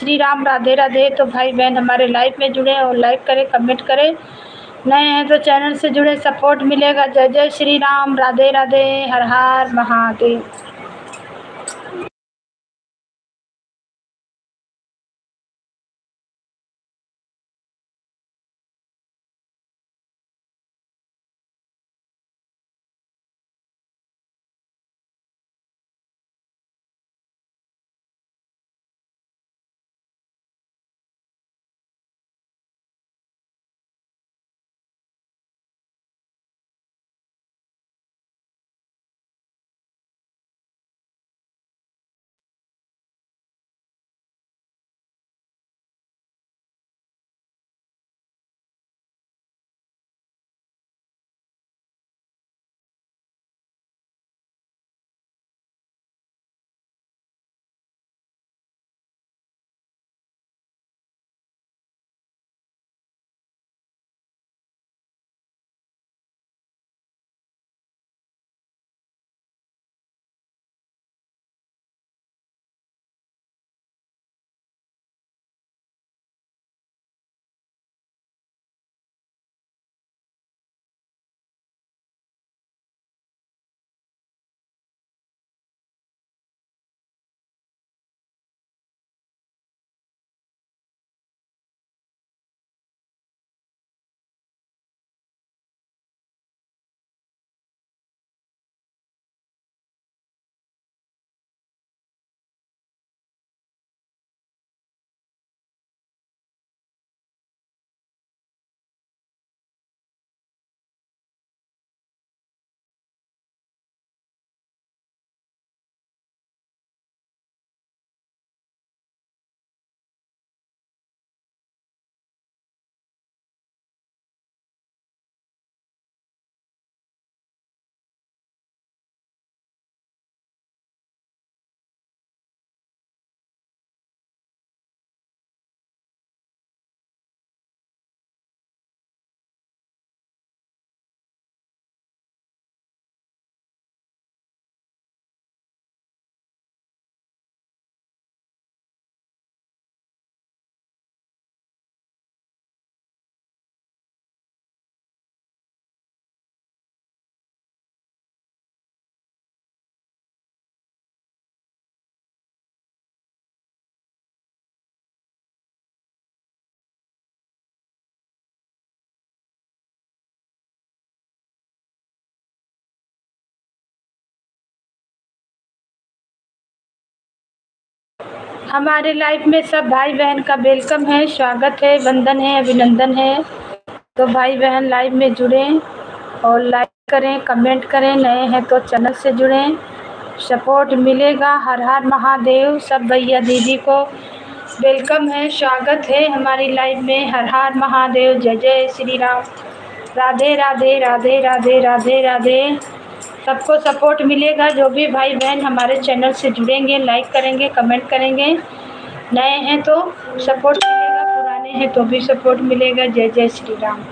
श्री राम, राधे राधे। तो भाई बहन हमारे लाइव में जुड़े और लाइक करें, कमेंट करें। नए हैं तो चैनल से जुड़े, सपोर्ट मिलेगा। जय जय श्री राम, राधे राधे, हर हर महादेव। हमारे लाइव में सब भाई बहन का वेलकम है, स्वागत है, वंदन है, अभिनंदन है। तो भाई बहन लाइव में जुड़ें और लाइक करें, कमेंट करें। नए हैं तो चैनल से जुड़ें, सपोर्ट मिलेगा। हर हर महादेव। सब भैया दीदी को वेलकम है, स्वागत है हमारी लाइव में। हर हर महादेव, जय जय श्री राम, राधे राधे, राधे राधे, राधे राधे। सबको सपोर्ट मिलेगा। जो भी भाई बहन हमारे चैनल से जुड़ेंगे, लाइक करेंगे, कमेंट करेंगे। नए हैं तो सपोर्ट मिलेगा, पुराने हैं तो भी सपोर्ट मिलेगा। जय जय श्री राम।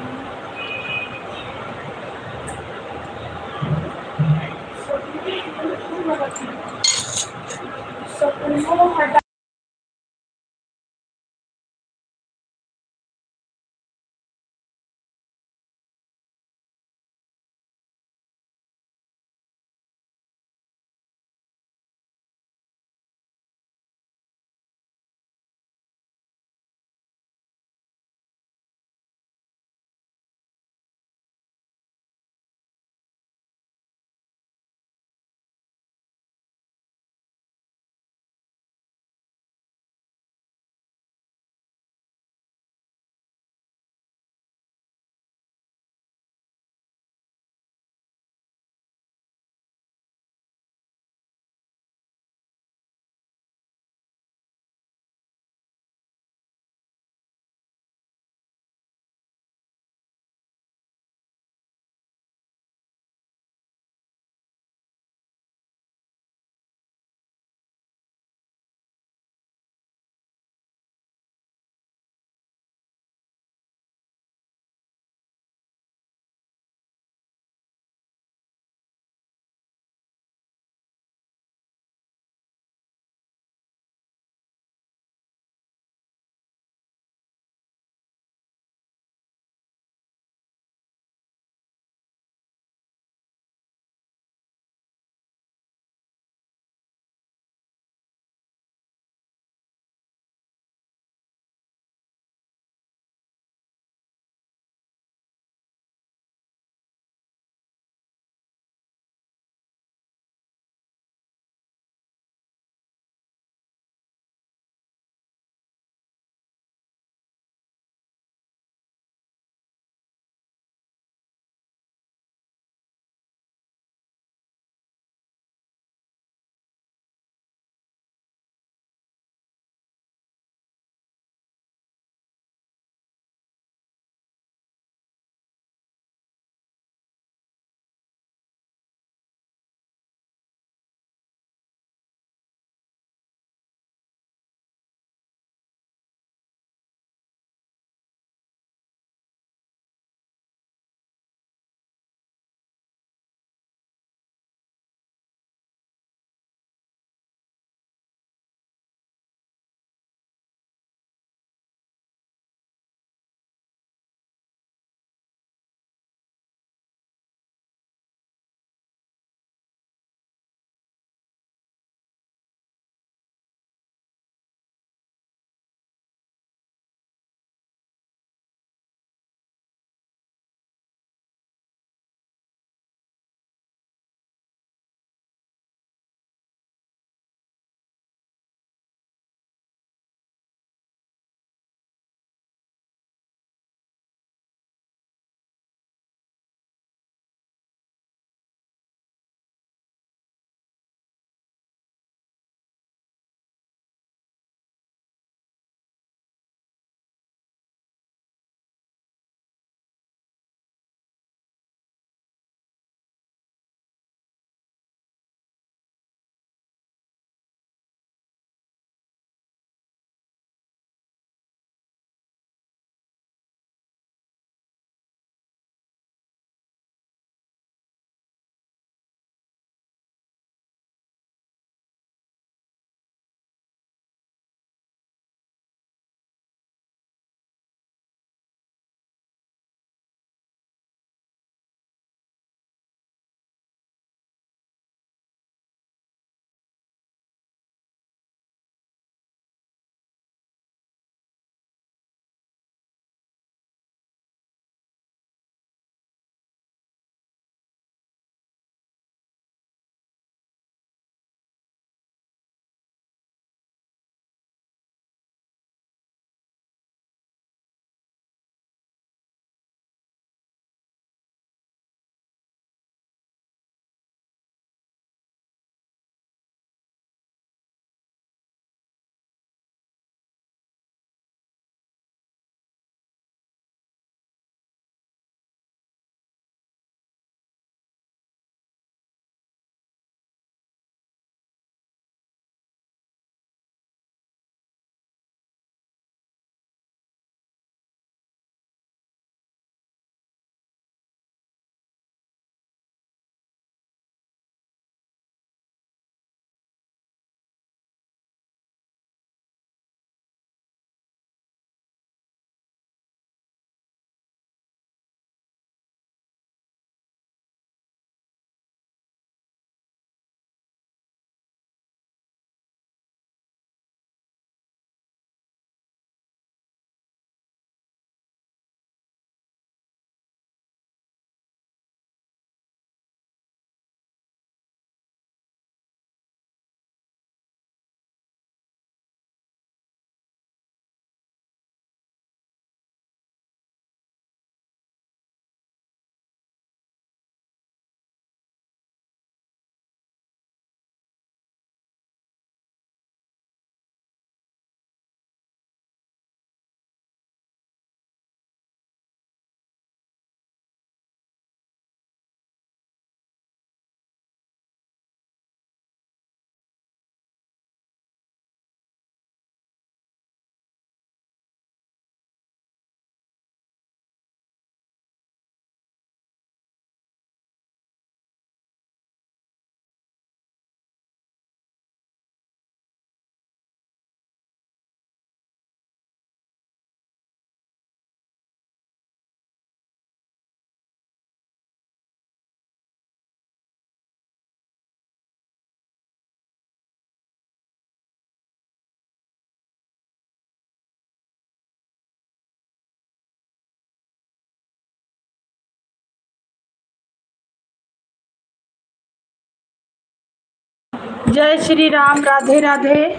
जय श्री राम, राधे राधे।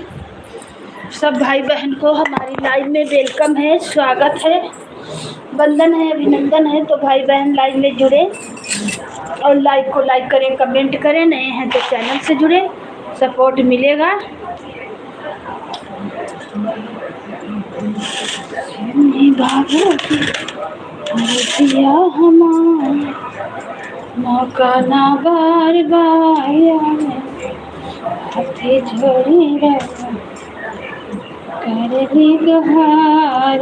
सब भाई बहन को हमारी लाइव में वेलकम है, स्वागत है, वंदन है, अभिनंदन है। तो भाई बहन लाइव में जुड़े और लाइव को लाइक करें, कमेंट करें। नए हैं तो चैनल से जुड़े, सपोर्ट मिलेगा। मौका ना बार बार हाथे छोड़ी कर ली गुहार।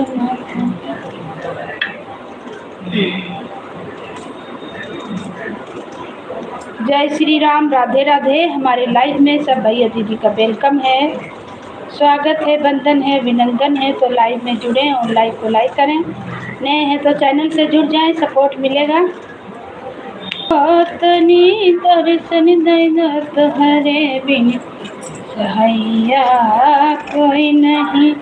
जय श्री राम, राधे राधे। हमारे लाइव में सब भैया दीदी का वेलकम है, स्वागत है, वंदन है, अभिनंदन है। तो लाइव में जुड़े और लाइव को लाइक करें। नए हैं तो चैनल से जुड़ जाएं, सपोर्ट मिलेगा। तनी दर्शन देना तोहरे बिन सहाइया कोई नहीं,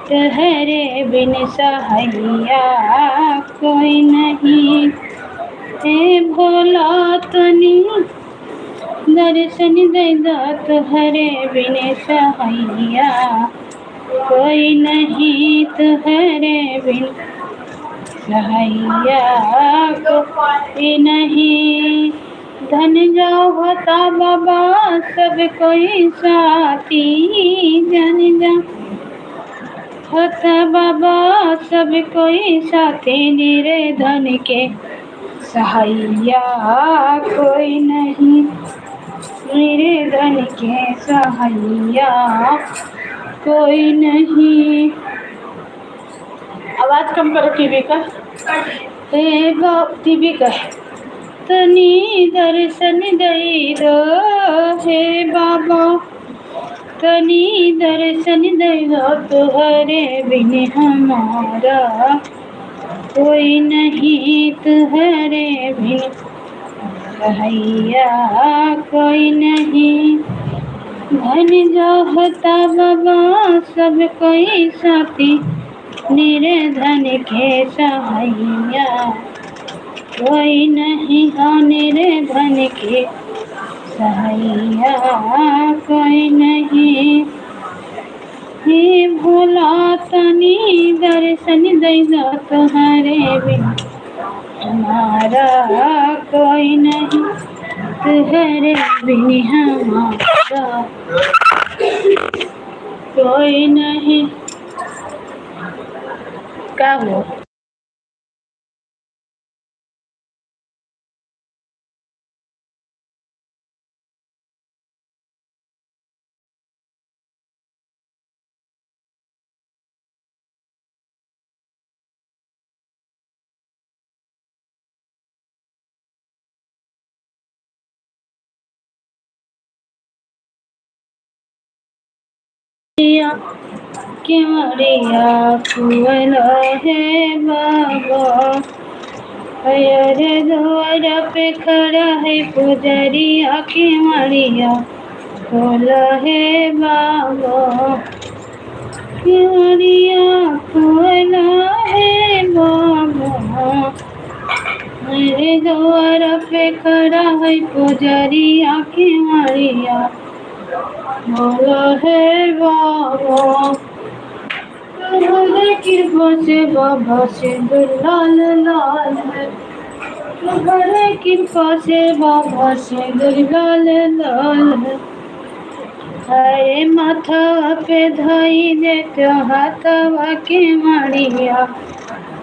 तोहरे बिन सहाइया कोई नहीं। हे भोला तनी दर्शन देना तोहरे बिन सहाइया कोई नहीं, तोहरे बिन सहाइया कोई नहीं। धन जाओ होता बाबा सब कोई साथी, धन जा होता बाबा सब कोई साथी, निरे धन के सहाइया कोई नहीं, मेरे धन के सहाइया कोई नहीं। आवाज कम करो टीवी का, टीवी का। तनी दर्शन दई दो हे बाबा, तनी दर्शन दई दो, तुहरे बिन हमारा कोई नहीं, तुहरे बिन सहाइया कोई नहीं। धन जो होता बाबा सब कोई साथी, निरे धन के सहाइया कोई नहीं, निरे धन के सहाइया कोई नहीं। हे भोला तनी दर्शन देना तुम्हारे बिन हमारा कोई नहीं, तुहरे बिन हमारा कोई नहीं। क्या हो केवड़िया फूल है बाबा, अरे द्वार पे खड़ा है पुजरिया, केवड़िया फूल है बाबा, केवड़िया फूल है बाबा, अरे द्वार पे खड़ा है पुजरिया, केवड़िया बोलो है बाबा। तुम्हारे कृपा से बाबा सिंदूर लाल लाल है, तुम्हारे कृपा से बाबा सिंदूर लाल लाल है। हरे माथा पे धाई देते हाथवा के मारिया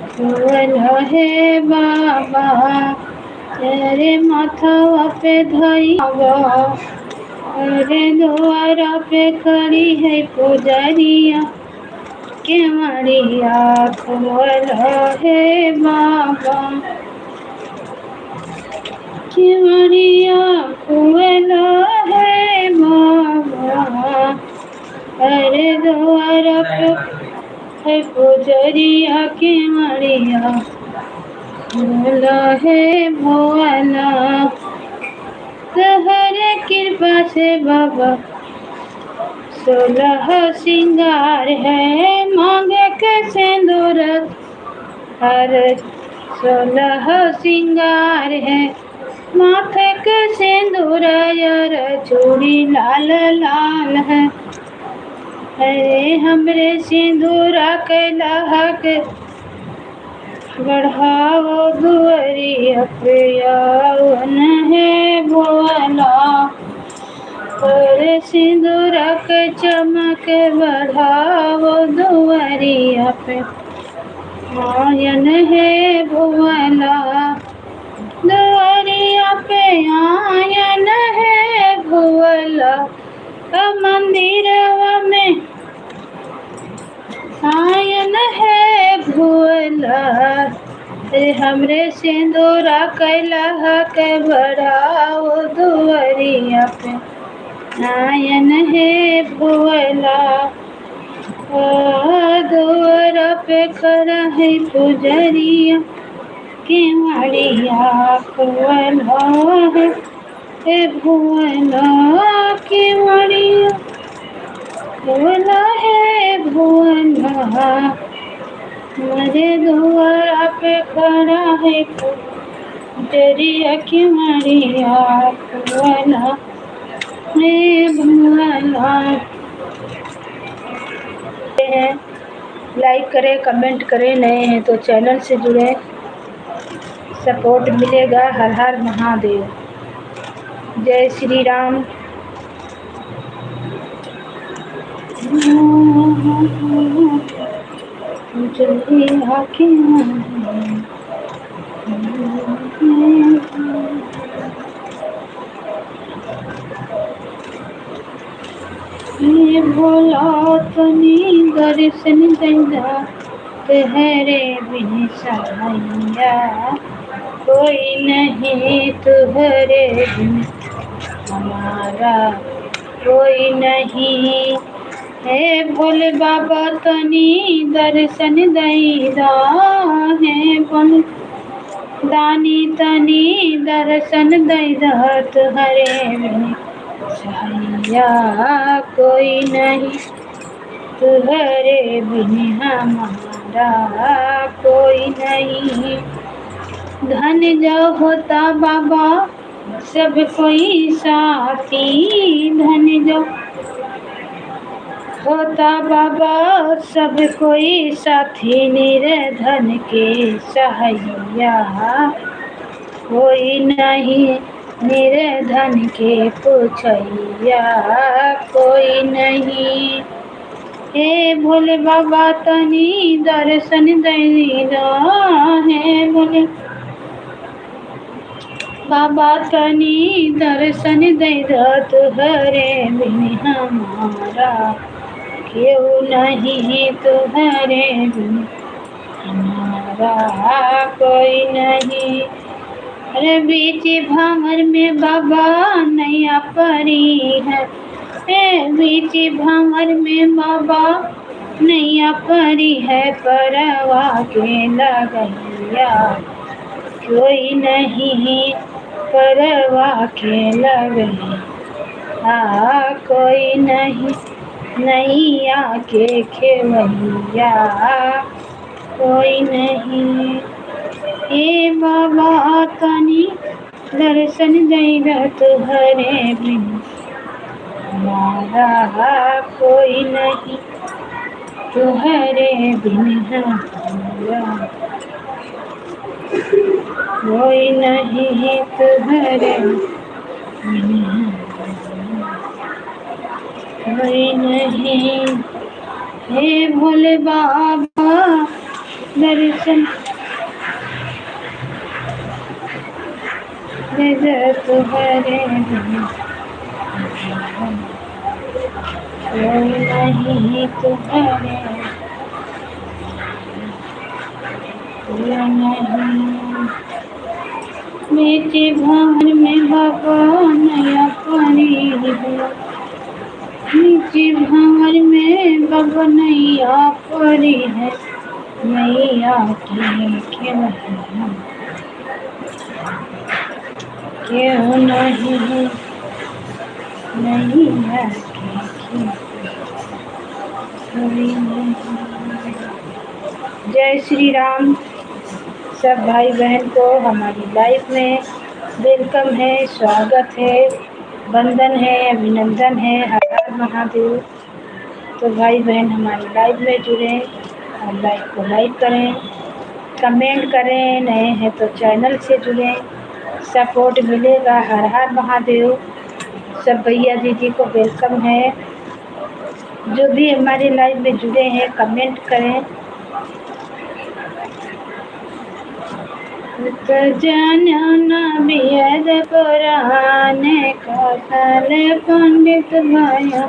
फूल है बाबा, तेरे माथा पे धाई अरे द्वारा पे खड़ी है पुजरिया, केवड़िया खोल है बाबा, केवड़िया खोल है बाबा, अरे द्वारा पे है पुजरिया, केवड़िया खोल है भोला। तोहरे कृपा से बाबा 16 सिंगार है, मांगे के सिंदूर हर 16 सिंगार है, माथे के सिंदूर यार चूड़ी लाल लाल है, अरे हमरे सिंदूरा के लहक बढ़ाओ दुअरिया पे यौवन है बोला, अरे सिंदूरा के चमक बढ़ाओ दुअरिया पे आयन है भोला, दुआरिया पे आयन है भोला, मंदिरवा में आयन है भोला, रे हमरे सिंदूरा कैला के बढ़ाओ दुआरिया पे आयन है भोला, दुआरा पे खड़ा है पुजरिया केवड़िया खोला है भोला, केवड़िया खोला है भोला, मेरे दुआरा पे खड़ा है पुजरिया केवड़िया खोला है भोला। लाइक करें, कमेंट करें, नए हैं तो चैनल से जुड़ें, सपोर्ट मिलेगा। हर हर महादेव, जय श्री राम। भोला तनी दर्शन दैदा तुहरे बिन सहाइया, कोई नहीं तुहरे बिन हमारा कोई नहीं, हे भोले बाबा तनी दर्शन दैदा, हे भोले दानी तनी दर्शन दैदा तुहरे बिन सहाइया, कोई नहीं तुहरे बिन हमारा कोई नहीं, धन जो होता बाबा सब कोई साथी, धन जो होता बाबा सब कोई साथी, निर्धन के सहाइया कोई नहीं, निर्धन के पूछैया कोई नहीं, हे भोले बाबा तनी दर्शन दैदा, हे भोले बाबा तनी दर्शन दैदा तुहरे बिन हमारा क्यों नहीं, तुहरे बिन हमारा कोई नहीं, अरे बीच भंवर में बाबा नैया परी है, बीच भंवर में बाबा नैया परी है, परवा के लगैया कोई नहीं, परवा के लगैया कोई नहीं, नैया के खेवैया कोई नहीं, हे बाबा तनी दर्शन दैदा तुहरे बिन हमारा कोई नहीं, तुहरे बिन हमारा कोई नहीं, तुहरे बिन कोई नहीं, हे भोले बाबा दर्शन दैदा तुहरे बिन कोई नहीं, तुहरे कोई नहीं, बेटे भंवर में बाबा नया परी है, नीचे भंवर में बाबा नैया परी है, नैया की खेवैया क्यों नहीं, नैया की कोई नहीं। जय श्री राम। सब भाई बहन को हमारी लाइफ में वेलकम है, स्वागत है, वंदन है, अभिनंदन है, हर हर महादेव। तो भाई बहन हमारे लाइव में जुड़ें और लाइव को लाइक करें, कमेंट करें, नए हैं तो चैनल से जुड़ें, सपोर्ट मिलेगा। हर हर महादेव। सब भैया दीदी को वेलकम है। जो भी हमारे लाइव में जुड़े हैं कमेंट करें। तो जानो ना बियद पुराण का साले पंडित भाया।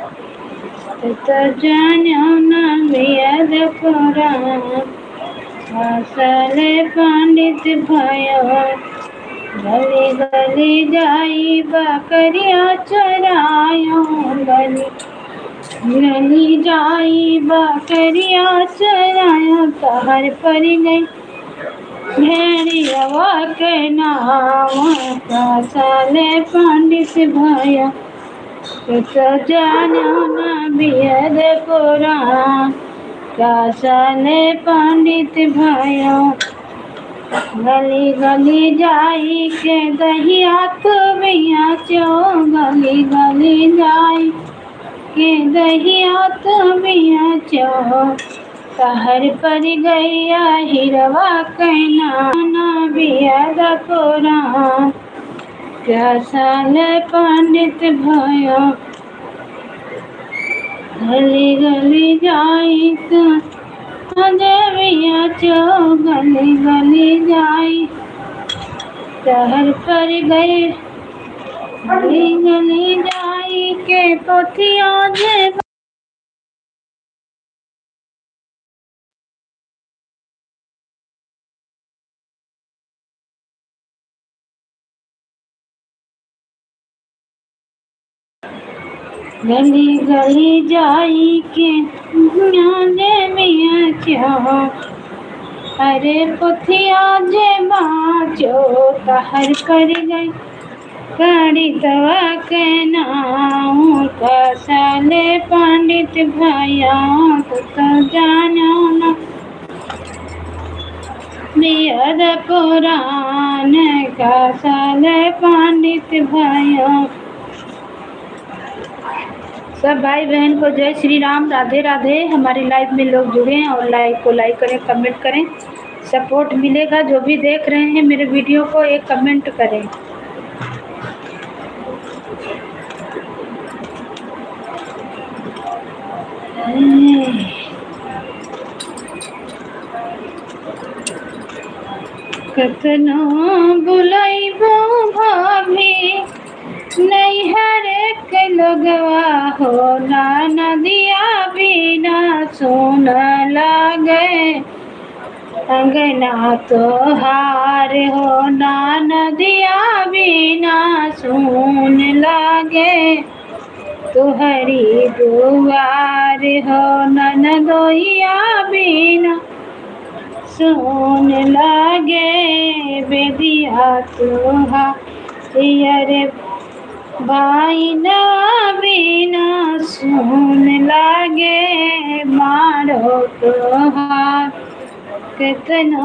तो जानो ना बियद पुराण का साले पंडित भाया। गली गली जाई बकरिया चरायो, गली गली जाई बकरिया चरायो। तहर पर गई भेड़िया के नाम का साले पंडित भाया। तो जानो ना बियद पुराण का साले पंडित भाया। गली गली जाई के दहिया तो बिया चो, गली गली जाई के दहिया तो बिया चो। तहर पर गैया हिरवा कहना ना बियद पुराण का साले पंडित भाया। गली गली जाई तो देविया चो, गली गली जाई तहर पर गए। गली गली जाई के पोथिया जे गली गली जाई के देविया चो। अरे पोथिया जे बाचो तहर कर गई गाड़ी दवा के नाम का साले पंडित भाया। तो जानो ना बियद पुराण का साले पंडित भाया। सब भाई बहन को जय श्री राम, राधे राधे। हमारे लाइव में लोग जुड़े हैं और लाइव को लाइक करें, कमेंट करें, सपोर्ट मिलेगा। जो भी देख रहे हैं मेरे वीडियो को एक कमेंट करें। कतना बुलाइबो भाभी नैहर के लोगवा हो, ना नदिया बिना सोन लागे। अंगना तो हार हो, ना नदिया बिना सोन लागे। तुहरी दुआर हो, ननदोइया बिना सोन लागे। बेदिया तुहार भाई ना बिना सोन लागे। मारो तुहार कितना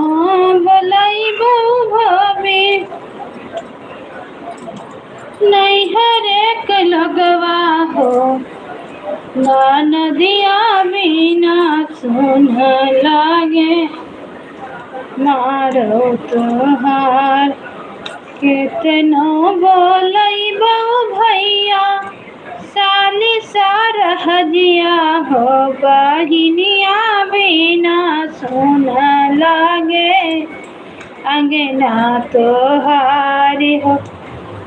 बुलाइबो भाभी नैहर के लोगवा हो, ना नदिया बिना सोन लागे। मारो तुहार कितना बोलैबो भैया साली सारहजिया हो, बहिनिया बिना सोन लागे। अंगना तोहार हो,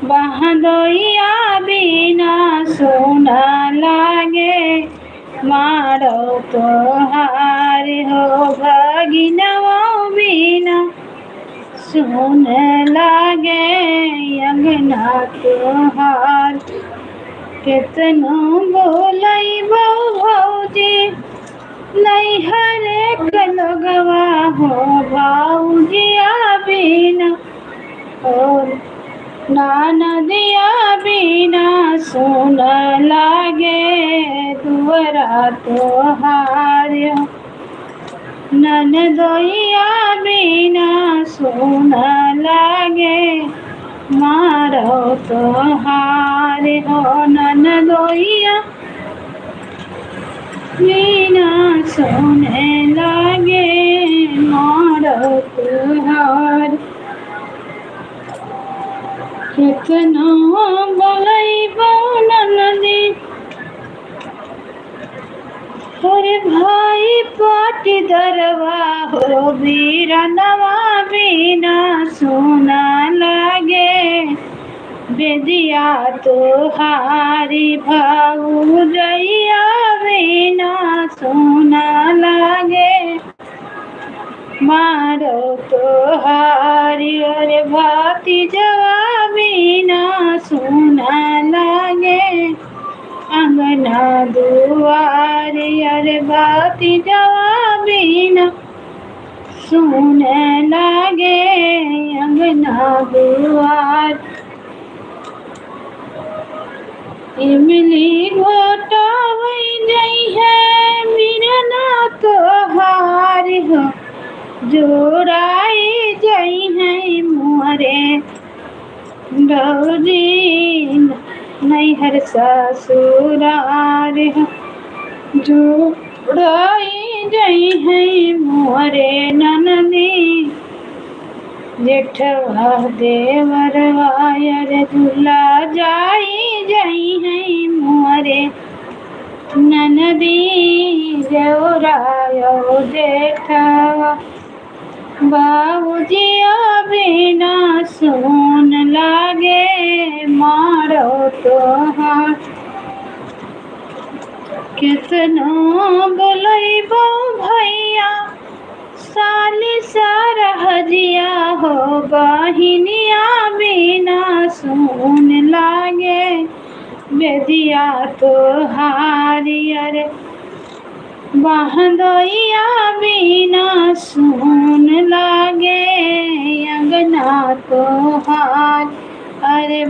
बहनोइया बिना सोन लागे। मारो तोहार हो, भगिनवा बिना सोन लागे। अंगना तोहार कितना बोलैबो भौजी नैहर के लोगवा हो, भौजिया बिना और ना नदिया बिना सोन लागे। दुअरा तोहार ननदोइया बिना सोन लागे। मारो तोहार हो ननदोइया मीना सोने लागे मारो तोहार कितना बोलैबो ननदी अरे भाई पाटी दरवा हो बीरा नवा बीना सोना लागे बेदिया तोहारी भौजैया बीना सोना लागे मारो तोहारी अरे भाती जवा बीना सोना लागे अंगना दुआरे अरे बाती जवा बीना सोने लागे अंगना दुआर इमली घोटा वही नहीं है मेरा ना तोहार हो जोड़ाई जई है मोरे गौरी नैहर ससुरार हो जोड़ाई जई है मोरे ननदी जेठवा देवरवा रे दूल्हा जाई जई है मोरे ननदी देवरायो जेठवा बाबूजिया बिना सोन लागे मारो तोहार कितना बोलैबो भैया साली सरहजिया हो बहिनिया बिना सोन लागे बेदिया तोहारी अरे बहदोइया बिना सोन लागे अंगना तोहार अरे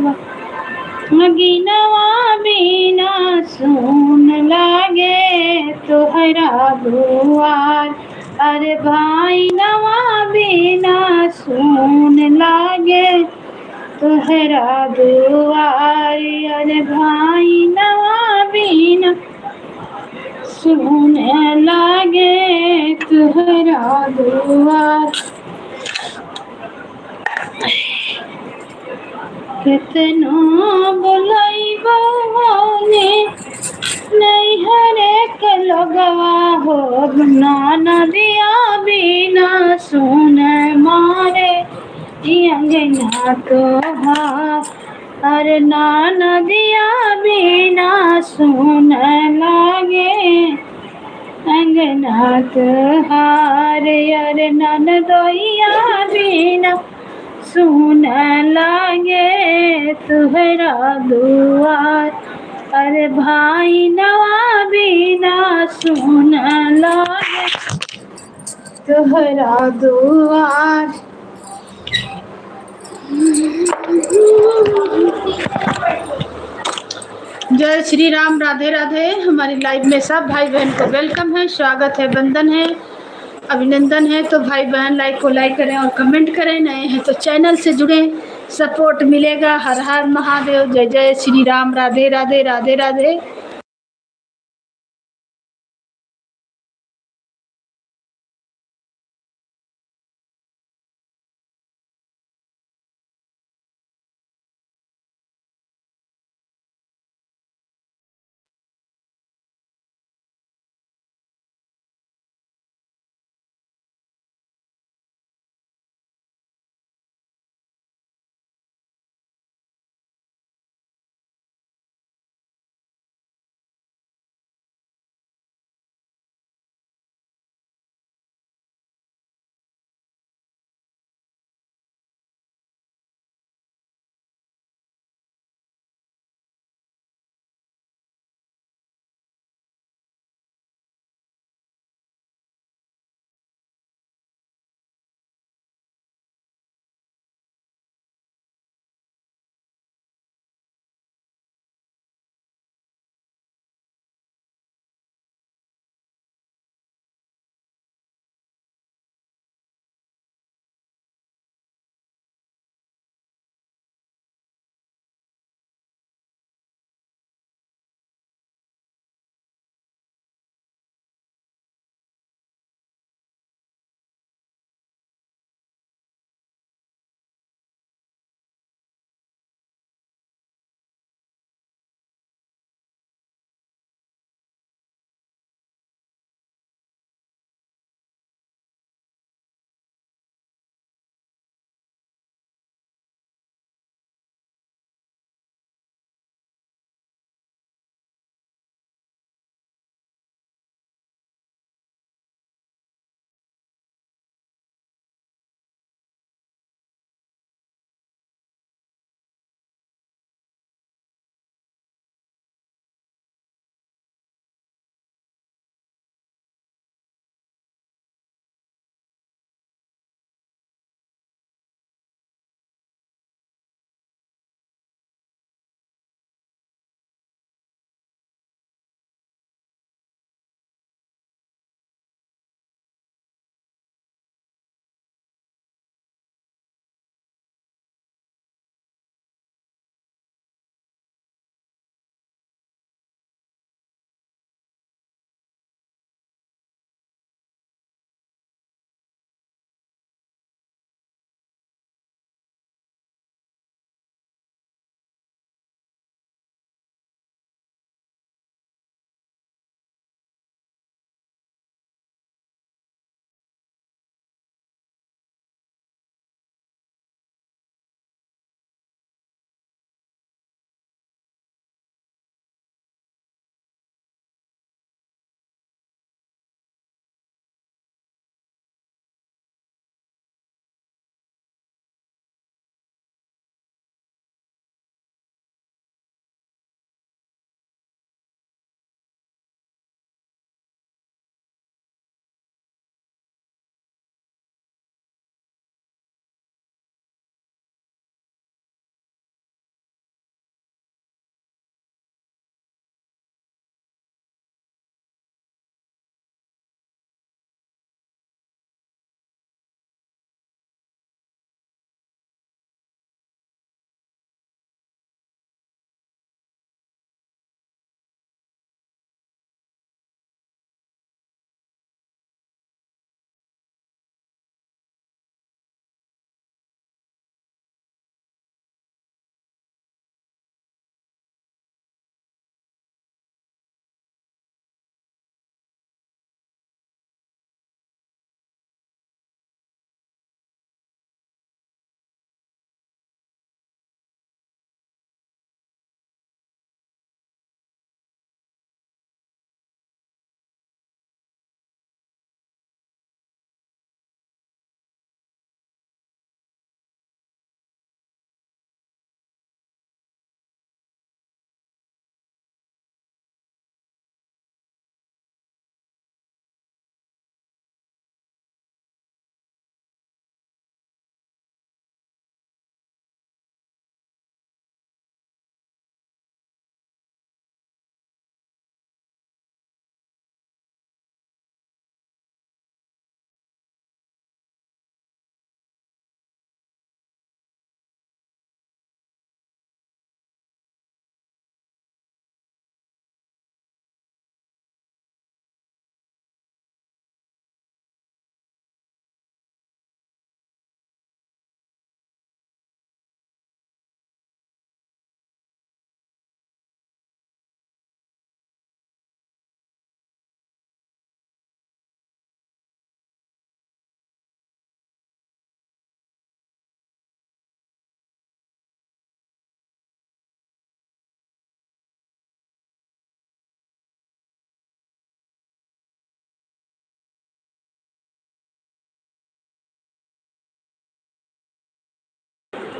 मगिनवा बिना सोन लागे तोहरा दुआर अरे भाई नवा बिना सोन लागे तोहरा दुआर अरे भाई नवा बिना सोन लागे तोहरा दुआर कितना बोलैबो होने नैहरे के लगवा हो नदिया बिना सुन मारे अंगना तोहार अरे नदिया बिना सुन लागे अंगना तोहार अरे ननदोइया बिना सुन लागे तुहरा दुआर अरे भाई नवा बिना सुन लागे तुहरा दुआर। जय श्री राम, राधे राधे। हमारी लाइव में सब भाई बहन को वेलकम है, स्वागत है, वंदन है, अभिनंदन है। तो भाई बहन लाइक को लाइक करें और कमेंट करें, नए हैं तो चैनल से जुड़ें, सपोर्ट मिलेगा। हर हर महादेव, जय जय श्री राम, राधे राधे, राधे राधे।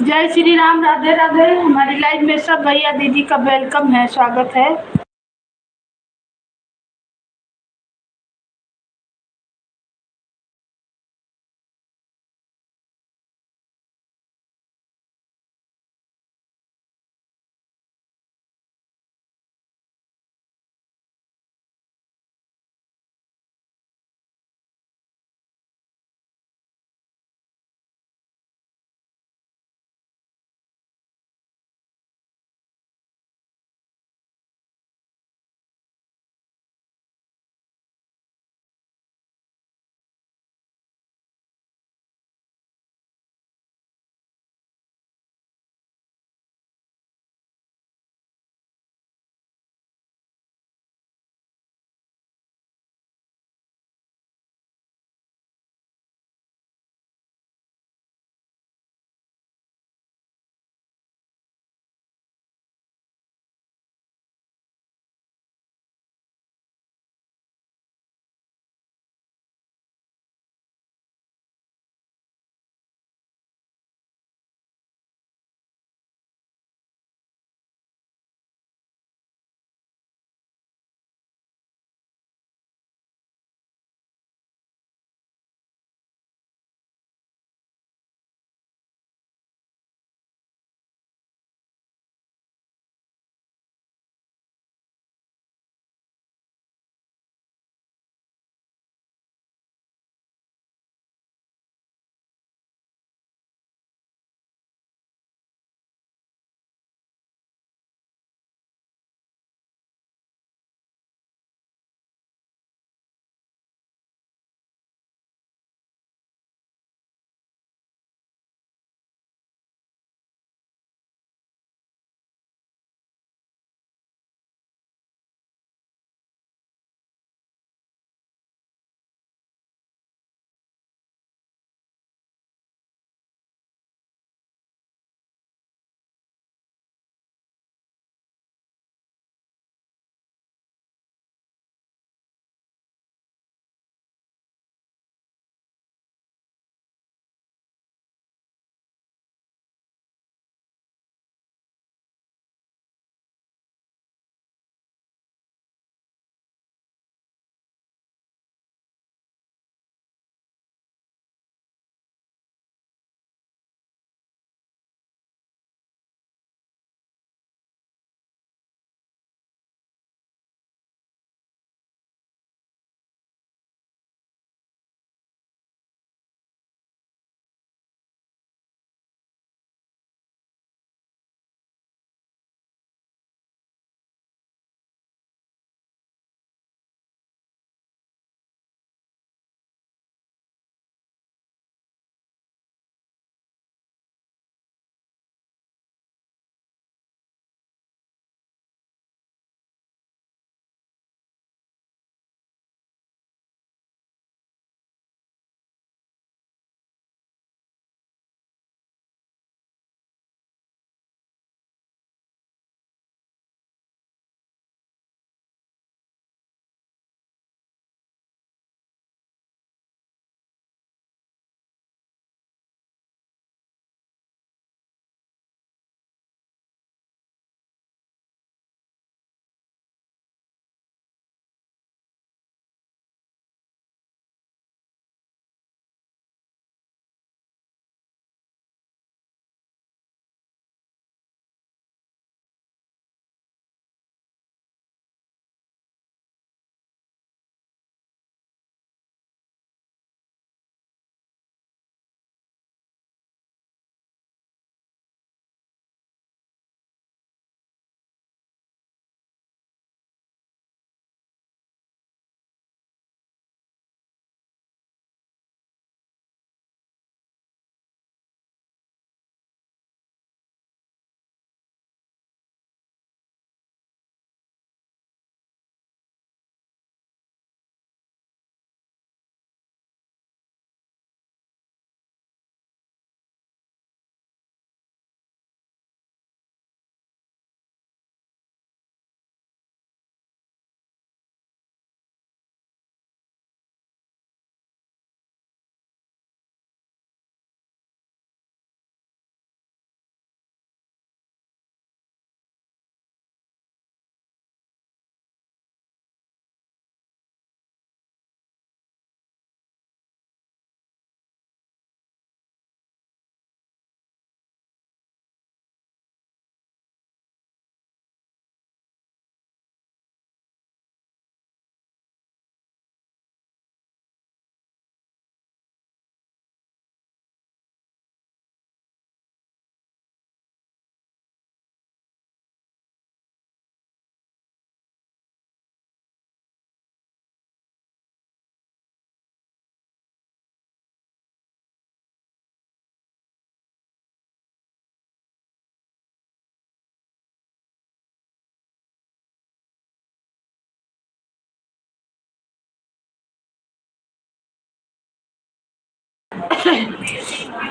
जय श्री राम, राधे राधे। हमारी लाइफ में सब भैया दीदी का वेलकम है, स्वागत है।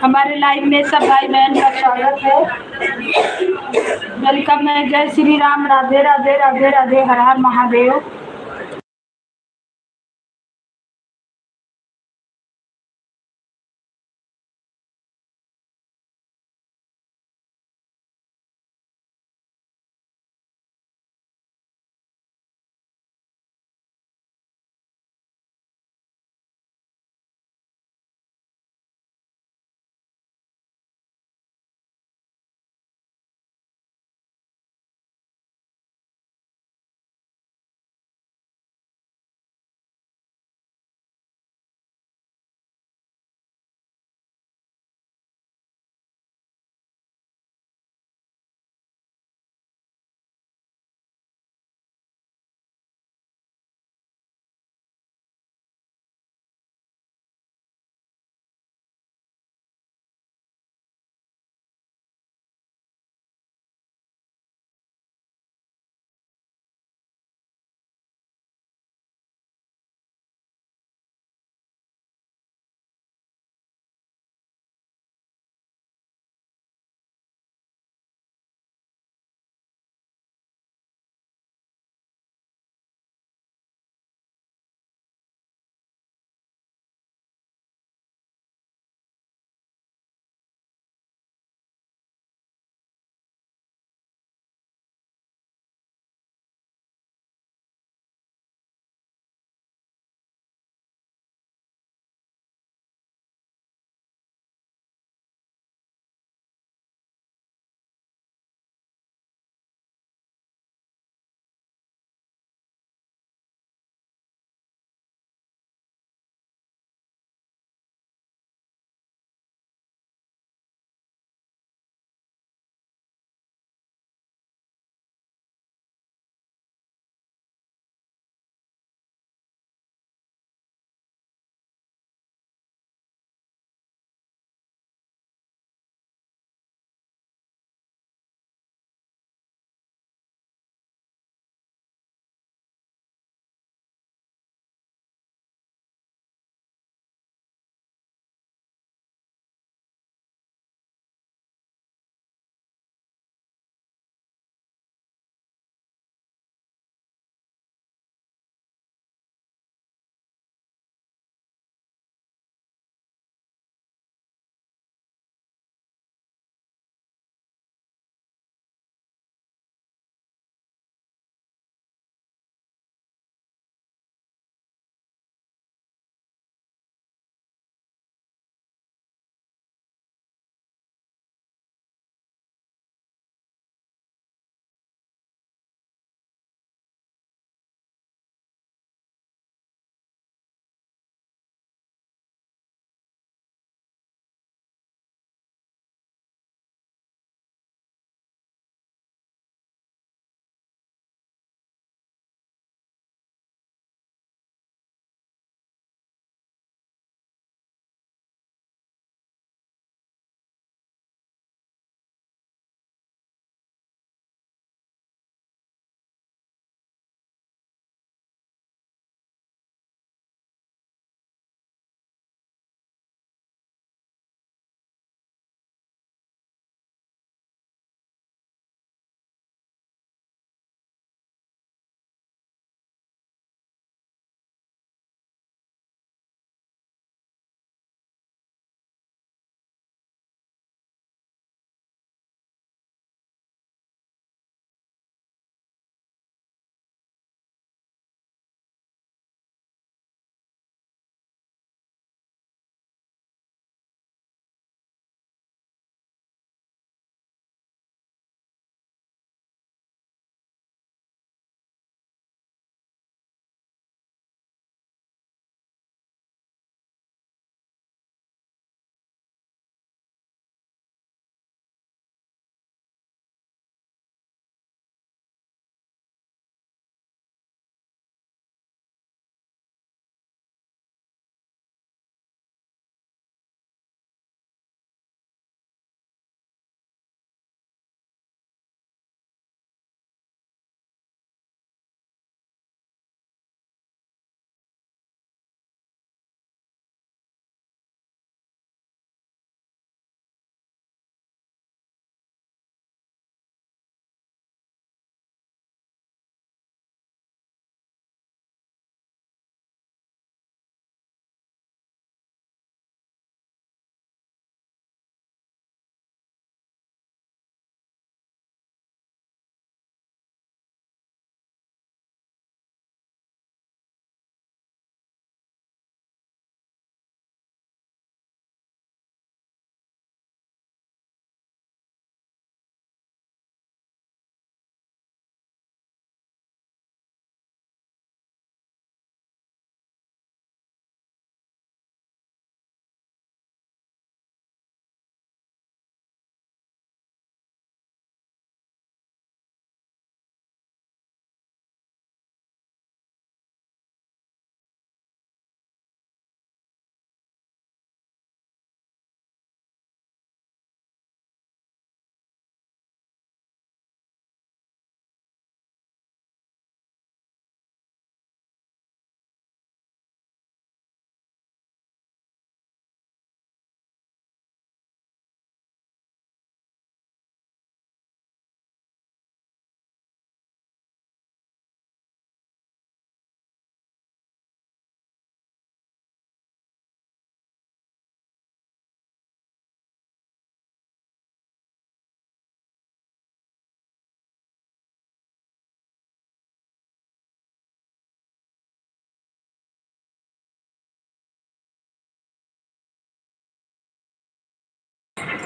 हमारे लाइव में सब भाई बहन का स्वागत है, वेलकम है। जय श्री राम, राधे राधे, राधे राधे, हर हर महादेव।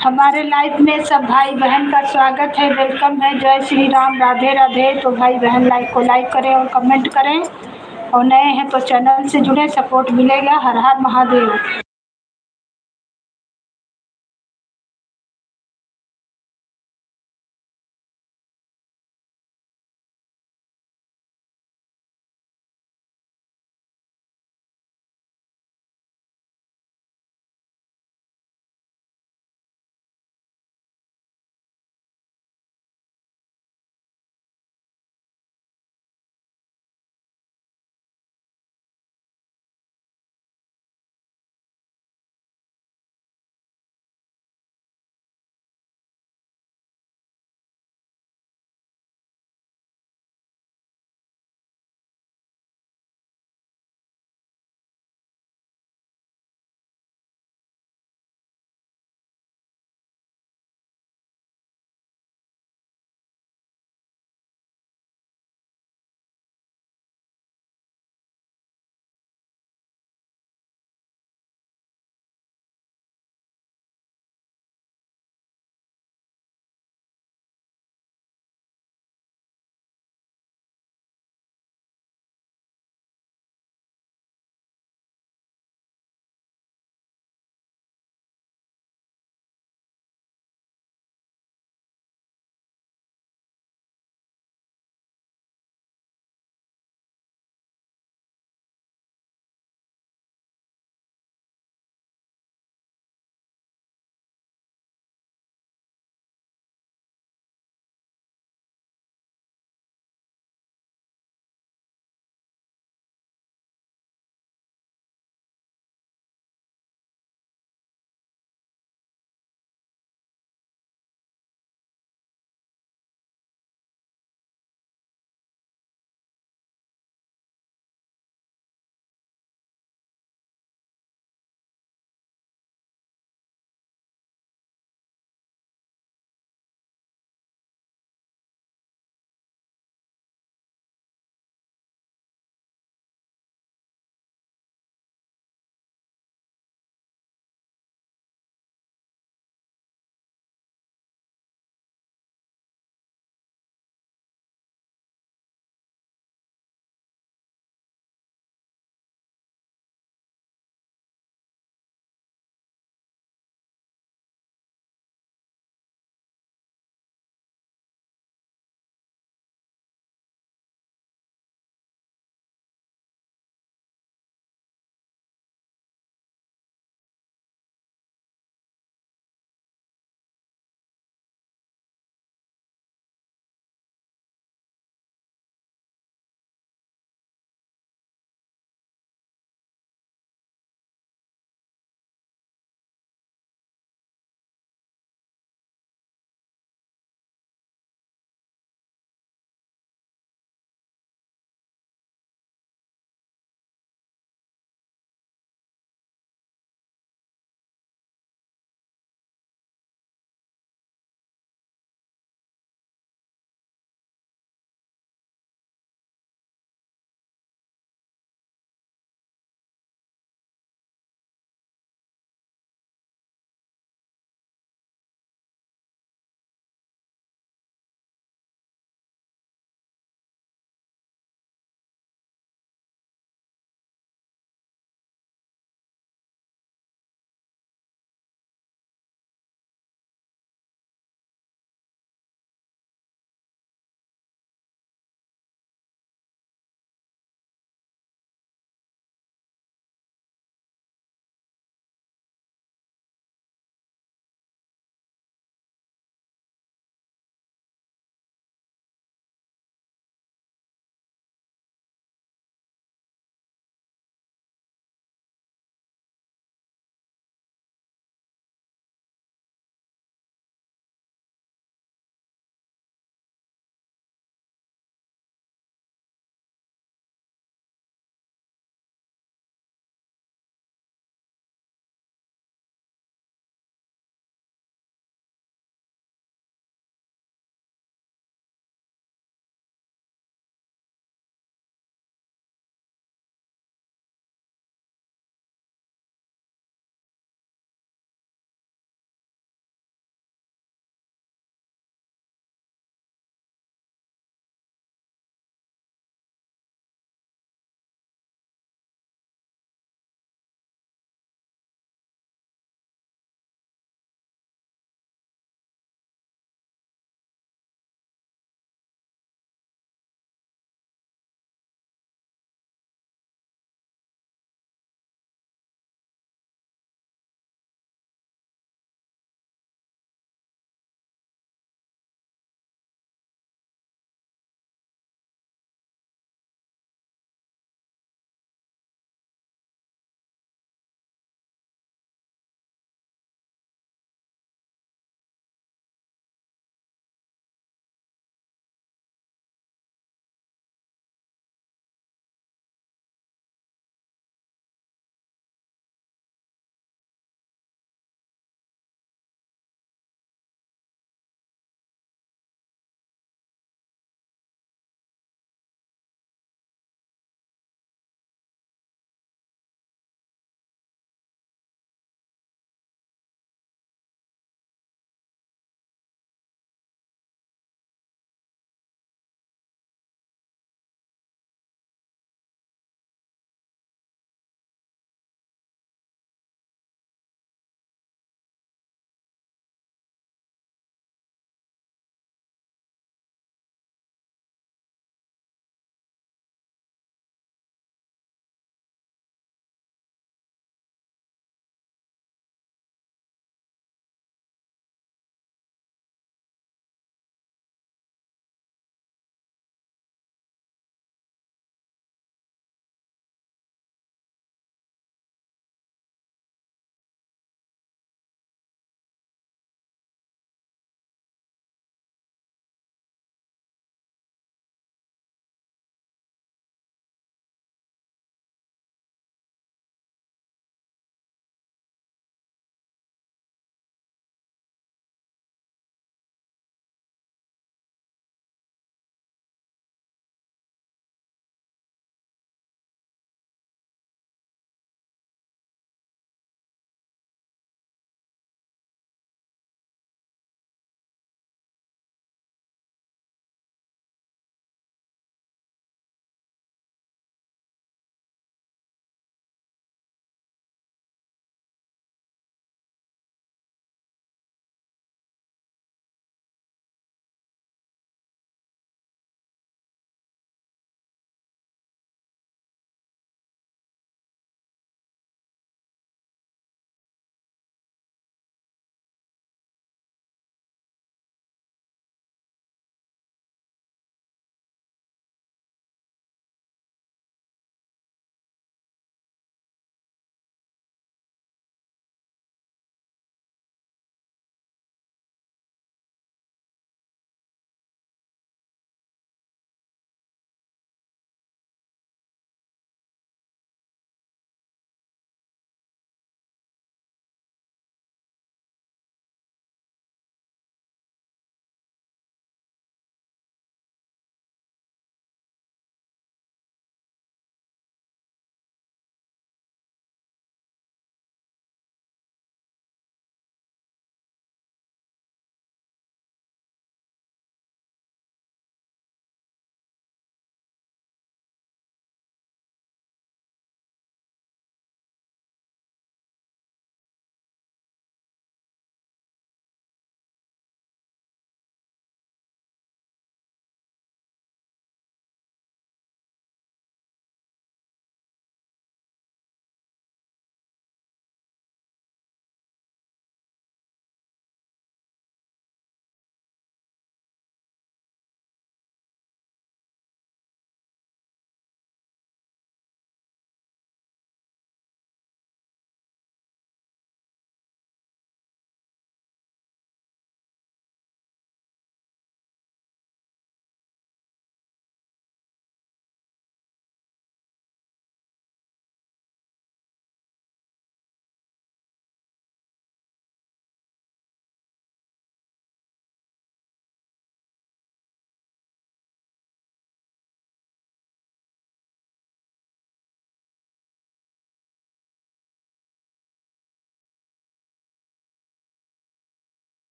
हमारे लाइव में सब भाई बहन का स्वागत है, वेलकम है। जय श्री राम, राधे राधे। तो भाई बहन लाइक करें और कमेंट करें, और नए हैं तो चैनल से जुड़े, सपोर्ट मिलेगा। हर हर महादेव।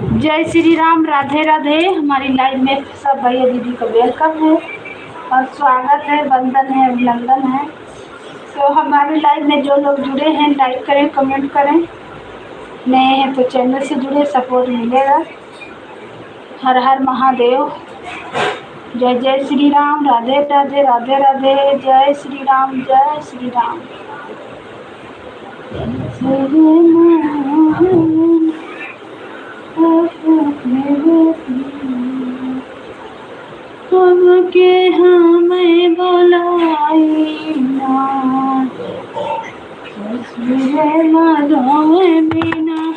जय श्री राम, राधे राधे। हमारी लाइव में सब भैया दीदी को वेलकम है और स्वागत है, वंदन है, अभिनंदन है। तो हमारी लाइव में जो लोग जुड़े हैं लाइक करें, कमेंट करें, नए हैं तो चैनल से जुड़े, सपोर्ट मिलेगा। हर हर महादेव। जय जय श्री राम, राधे राधे, राधे राधे। जय श्री राम, जय श्री राम। के हमें बुलाई ना, बिना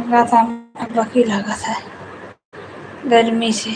लगा था, बकी लगा था गर्मी से।